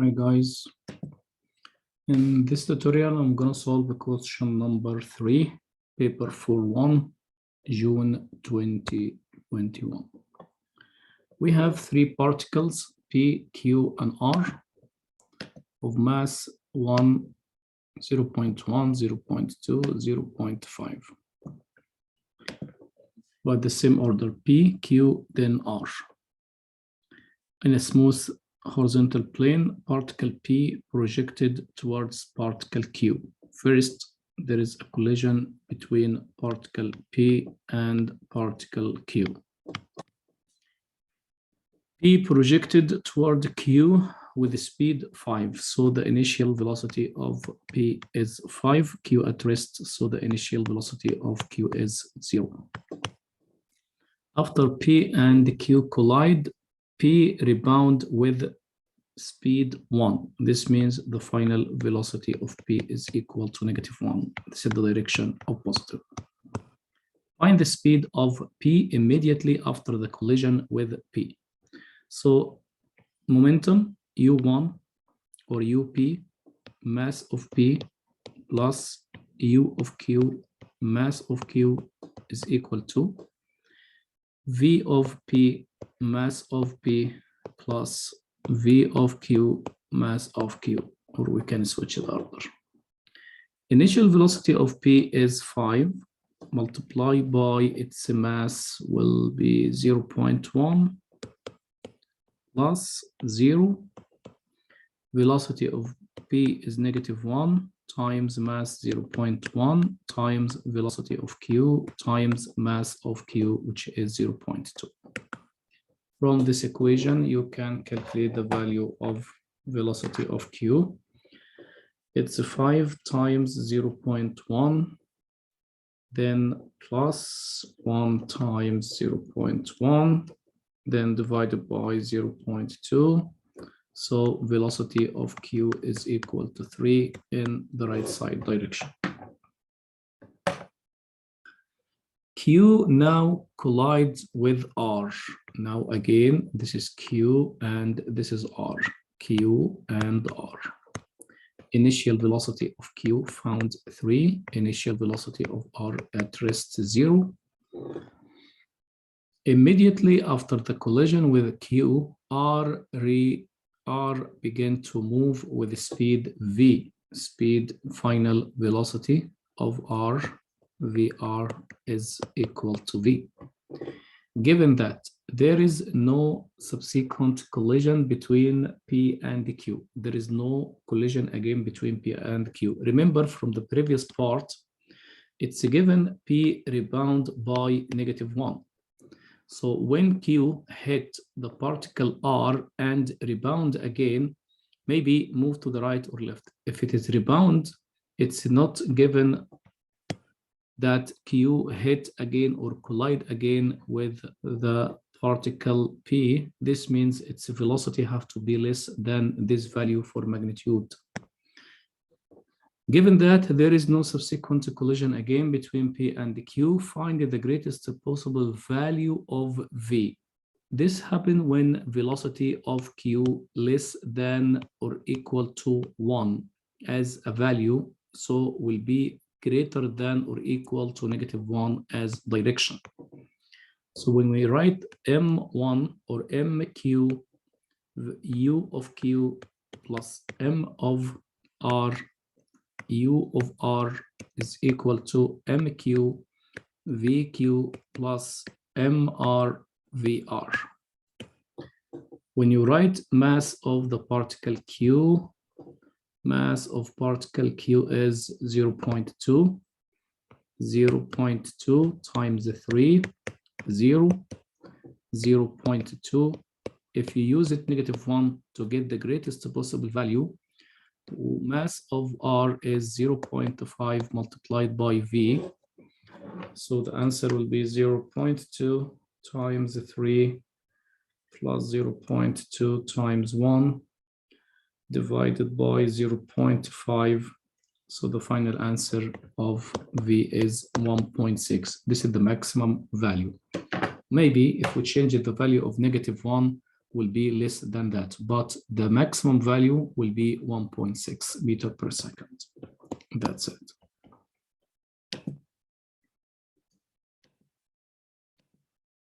Hi guys, in this tutorial I'm going to solve the question number 3, paper 41, June 2021. We have 3 particles P, Q and R of mass 1, 0.1, 0.2, 0.5 by the same order P, Q, then R. In a smooth horizontal plane, particle P projected towards particle Q. First, there is a collision between particle P and particle Q. P projected toward Q with speed 5, so the initial velocity of P is 5, Q at rest, so the initial velocity of Q is 0. After P and Q collide, P rebound with speed 1. This means the final velocity of P is equal to -1. This is the direction of positive. Find the speed of P immediately after the collision with P. So momentum U1 or UP, mass of P plus U of Q, mass of Q is equal to V of P, mass of P plus V of Q, mass of Q, or we can switch the order. Initial velocity of P is 5, multiplied by its mass will be 0.1 plus 0. Velocity of P is -1 times mass 0.1 times velocity of Q times mass of Q, which is 0.2. From this equation, you can calculate the value of velocity of Q. It's 5 times 0.1, then plus 1 times 0.1, then divided by 0.2. So velocity of Q is equal to 3 in the right side direction. Q now collides with R. Now again, this is Q and this is R. Q and R. Initial velocity of Q found 3. Initial velocity of R at rest 0. Immediately after the collision with Q, R began to move with speed V. Speed final velocity of R, VR, is equal to V. Given that there is no subsequent collision between P and Q, there is no collision again between P and Q. Remember from the previous part, it's given P rebound by -1. So when Q hit the particle R and rebound again, maybe move to the right or left. If it is rebound, it's not given that Q hit again or collide again with the particle P. This means its velocity have to be less than this value for magnitude. Given that there is no subsequent collision again between P and Q, find the greatest possible value of V. This happens when velocity of Q less than or equal to 1 as a value, so will be greater than or equal to -1 as direction. So when we write M1 or MQ, U of Q plus M of R, U of R is equal to MQ VQ plus MR VR. When you write mass of the particle Q, mass of particle Q is 0.2, 0.2 times 3, 0, 0.2. If you use it -1 to get the greatest possible value, mass of R is 0.5 multiplied by V. So the answer will be 0.2 times 3 plus 0.2 times 1 divided by 0.5. So the final answer of V is 1.6. This is the maximum value. Maybe if we change the value of -1 will be less than that, but the maximum value will be 1.6 meter per second. That's it.